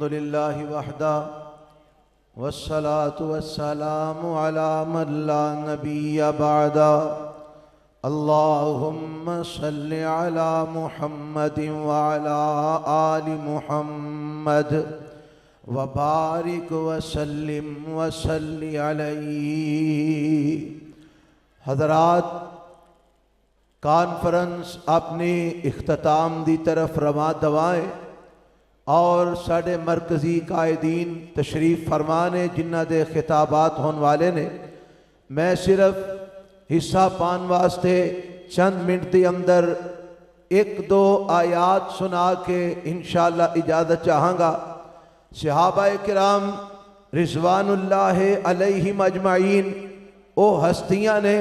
अल्हम्दुलिल्लाहि वहदा वस्सलातु वस्सलामु अला मन ला नबिय्य बअदा। अल्लाहुम्मा सल्लि अला मुहम्मदिन व अला आलि मुहम्मद व बारिक व सल्लिम व सल्लि अलैहि। हज़रात, कॉन्फ्रेंस अपने इख्तिताम दी तरफ रवा दवाए और साढ़े मरकज़ी कायदीन तशरीफ़ फरमाने जिन्हां दे खिताबात होने वाले ने। मैं सिर्फ हिस्सा पान वास्ते चंद मिनट के अंदर एक दो आयात सुना के इंशाअल्लाह इजाज़त चाहांगा। सहाबाए किराम रिज़वानुल्लाह अलैहिम अजमाइन ओ हस्तियां ने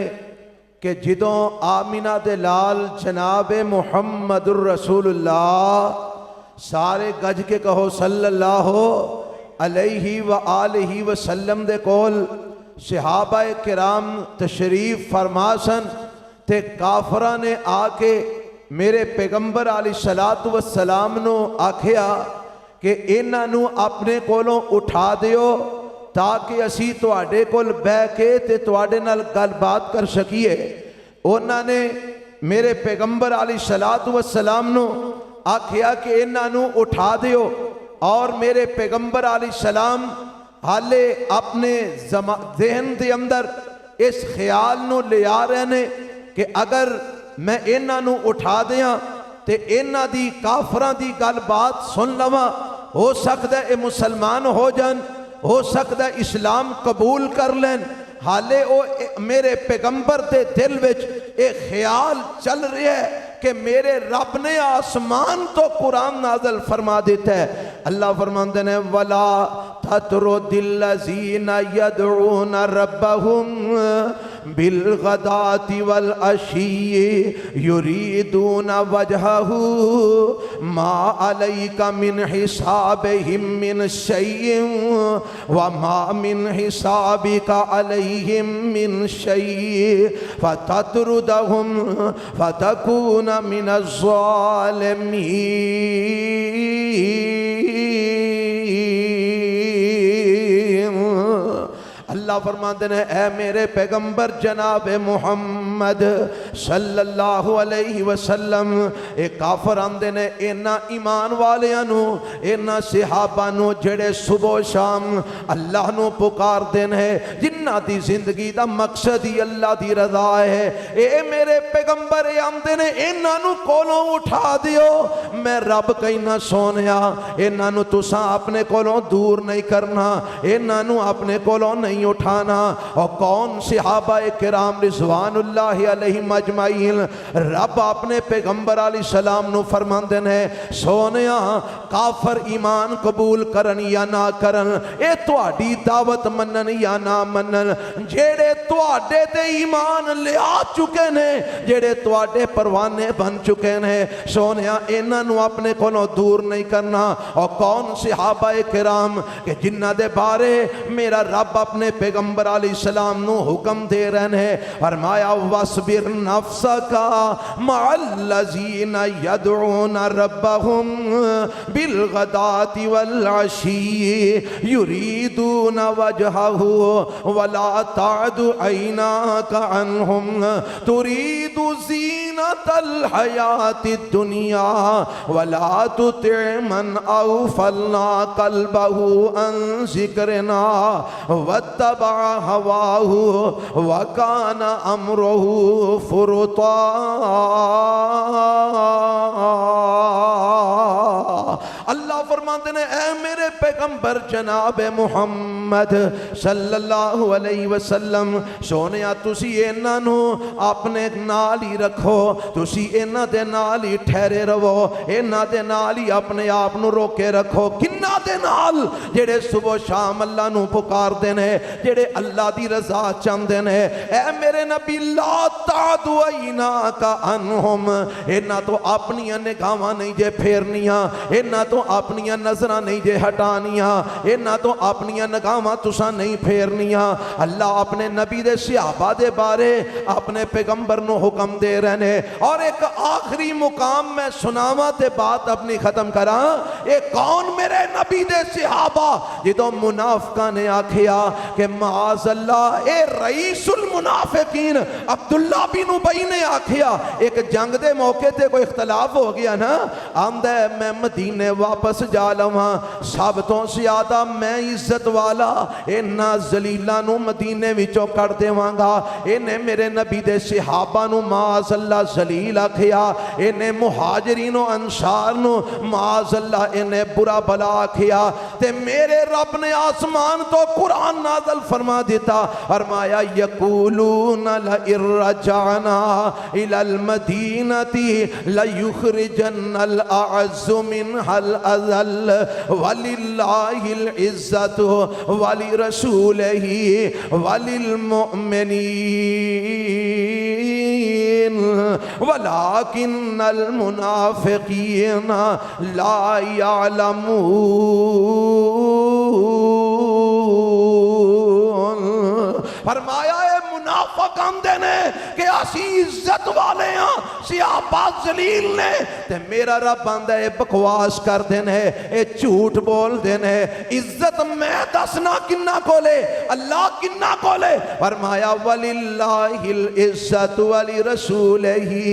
कि जिदों आमिना दे लाल जनाब मुहम्मदुर रसूलुल्लाह, सारे गज के कहो सल्लल्लाहु अलैहि व आलिहि वसल्लम दे कोल सहाबाए किराम तशरीफ फरमासन ते काफरा ने आके मेरे पैगंबर अलैहिस्सलातु वस्सलाम नो आखिया कि इन्हां नू अपने कोलों उठा दियो ताकि असी तुहाडे कोल बह के ते तुहाडे नाल गलबात कर सकीए। उन्होंने मेरे पैगंबर अलैहिस्सलातु वस्सलाम नो आखिया कि इन्हां नू उठा दियो और मेरे पैगंबर अलैहिस्सलाम हाले अपने ज़हन के अंदर इस ख्याल नू ले आ रहे ने कि अगर मैं इन्हां नू उठा दियां ते इन्हां दी काफरां दी गल बात सुन लवां, हो सकदा है मुसलमान हो जान, हो सकदा है इस्लाम कबूल कर लें। हाले वो मेरे पैगंबर के दिल विच एक ख्याल चल रहा है कि मेरे रब ने आसमान तो कुरान नाज़िल फरमा देता है। अल्लाह फरमाते हैं वला ततरुदिल्लज़ीना यदऊना रब्बहुम बिलगदाति वल अशी युरीदूना वजहहू मा अलैका मिन हिसाबिहिम मिन शैइन व मा मिन हिसाबिका अलैहिम मिन शै फततरुदहुम फतकून मिनज़ ज़ालिमीन। अल्लाह फरमाते हैं ऐ मेरे पैगंबर जनाब मुहम्मद सल्लल्लाहु अलैहि वसल्लम, ए काफर आंदे ने इन्हां ईमान वालियां नू, इन्हां सहाबा नू जेड़े सुबह शाम अल्लाह नू पुकारदे ने, जिन्हां दी जिंदगी दा मकसद ही अल्लाह दी रज़ा है। ए मेरे पैगंबर आंदे ने इन्हां नू कोलों उठा दियो। मैं रब कहना सोनिया इन्हां नू तुसां अपने कोलों दूर नहीं करना, इन्हां नू अपने कोलों नहीं उठाना। और कौन सहाबाए किराम रिज़वानुल्लाह अलैहिम अजमाइन रब अपने पैगंबर अलैहिस्सलाम नु फरमांदे ने सोनिया काफर ईमान कबूल करन या ना करन, ए तुहाडी दावत मनन या ना मनन, जेड़े तुहाडे ते ईमान ले आ चुके ने, जेड़े तुहाडे परवाने बन चुके ने, सोनिया इन्हां नु अपने कोलों दूर नहीं करना। और कौन सहाबाए किराम के जिन्हां दे बारे मेरा रब अपने पैगंबर अलैहिस्सलाम नु हुक्म दे रहे हैं, फरमाया वस्बिर नफ्सका मअल्लज़ीना यदऊना रब्बहुम बिलगदाति वल अशी युरीदूना वजहहू वला तादु ऐनाका अन्हुम तुरीदु ज़ीनतल हयातिद दुनिया वला तुति मन अग़फलना क़ल्बहू अन ज़िक्रिना वत्तबा हवाहू वकान अम्रुहू फुरुता। अल्लाह फरमाते हैं ऐ मेरे पैगंबर जनाब मुहम्मद सल्लल्लाहु अलैहि वसल्लम, सोनिया तुसी इन्हां नू अपने नाल ही रखो, तुसी इन्हां दे नाल ही ठहरे रहो, इन्हां दे नाल ही अपने आप नू रोके रखो। किन्हां दे नाल? जेड़े सुबह शाम अल्लाह नू पुकारदे ने, जेड़े अल्लाह दी रज़ा चाहते ने। ऐ मेरे नबी ला तादु ऐनाका अन्हुम, इन्हां तो अपनियां निगाहां नहीं जे फेरनियां, इन्हां तो अपनियां नजरां नहीं जे हटानियां, इन्हां तो अपनियां निगाहां तुसां नहीं फेरनियां। अल्लाह अपने नबी दे सहाबा दे बारे अपने पैगंबर नूं हुक्म दे रहे ने। और एक आखिरी मुकाम मैं सुनावा ते बात अपनी खत्म करा। ये कौन मेरे नबी दे सहाबा जो मुनाफिकां ने आखिया कि माज़ अल्लाह ए रईसुल मुनाफिकीन अब्दुल्ला बिन उबई ने आखिया, एक जंग दे मौके ते कोई इख्तलाफ हो गया ना, आंदा मैं मदीने वापस जा लवां, सब तो ज्यादा मैं इज्जत वाला इन्हां जलीलां नूं मदीने विचों कढ देवांगा। इन्हें मेरे नबी दे सहाबा नूं माज़ अल्लाह जलील आखिया, इन्हें मुहाजिरीन व अंसार नूं माज़ अल्लाह इन्हें बुरा भला आखिया। ते मेरे रब ने आसमान तो कुरान नाज़िल फरमा दिता, फरमाया यकूलूना लइर्रजाना इलल मदीनती लयुखरिजन्नल अअज़्ज़ु मिनहल अज़ल वलिल्लाहिल इज़्ज़तु वलिरसूलिही वलिल मुमिनीन वलाकिन्नल मुनाफिकीना ला यालमून। फरमाया मुनाफिक आंदे ने कि असी इज्जत वाले हाँ, सहाबा जलील ने, ते मेरा रब आंदा है बकवास करते हैं, ये झूठ बोलते हैं। इज्जत मैं दसना किन्ना कोले, अल्लाह किन्ना कोले। फरमाया वलिल्लाहिल इज्जतु वलि रसूलिही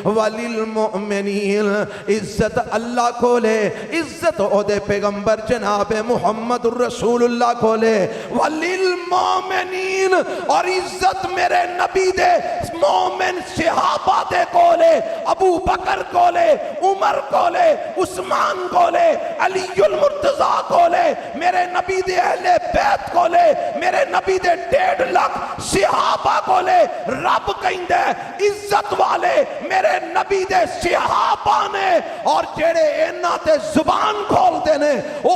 वलिल मुमिनीन, इज्जत अल्लाह कोले, इज्जत ओदे पैगंबर जनाब मुहम्मद रसूलुल्लाह कोले, वलिल मुमिनीन और इज्जत मेरे नबी दे मोमिन सहाबा दे कोले, अबू बकर कोले, उमर कोले, उस्मान कोले, अलीउल मुर्तजा कोले, मेरे नबी दे अहले बैत कोले, मेरे नबी दे 1.5 लाख सहाबा कोले। रब कहंदा इज्जत वाले मेरे नबी दे सहाबा ने, और जेड़े इन्हां ते जुबान खोलते ने ओ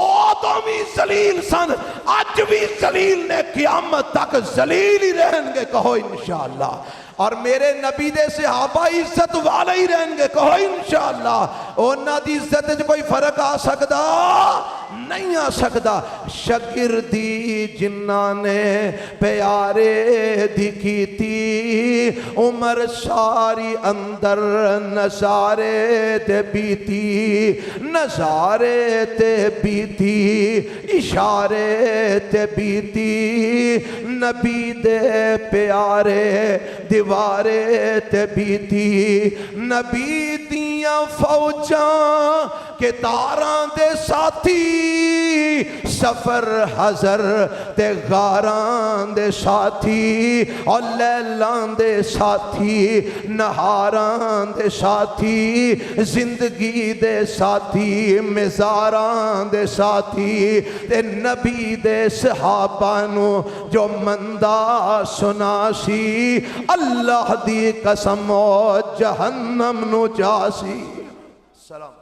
तो भी जलील सन, अज भी जलील ने, क़यामत तक जलील ही रहेंगे, कहो इंशाअल्लाह। और मेरे नबी दे सहाबा इज्जत वाले ही रहेंगे, कहो इंशाअल्लाह। उन्हां दी इज्जत च कोई फर्क आ सकदा नहीं आ सकदा। शगिर्दी जिन्ना ने प्यारे दी कीती, उमर सारी अंदर नजारे ते बीती, नजारे ते बीती, इशारे ते बीती, नबी दे प्यारे दीवारे ते बीती, नबी दियां फौजां के तारां दे साथी, सफर हजर ते गारां दे साथी, और लैलां दे साथी, नहारां दे साथी, जिंदगी दे साथी, मिजारां दे साथी, ते नबी दे सहाबा नू जो मंदा सुनासी, अल्लाह दी कसम जहन्नम नू जासी। सलाम।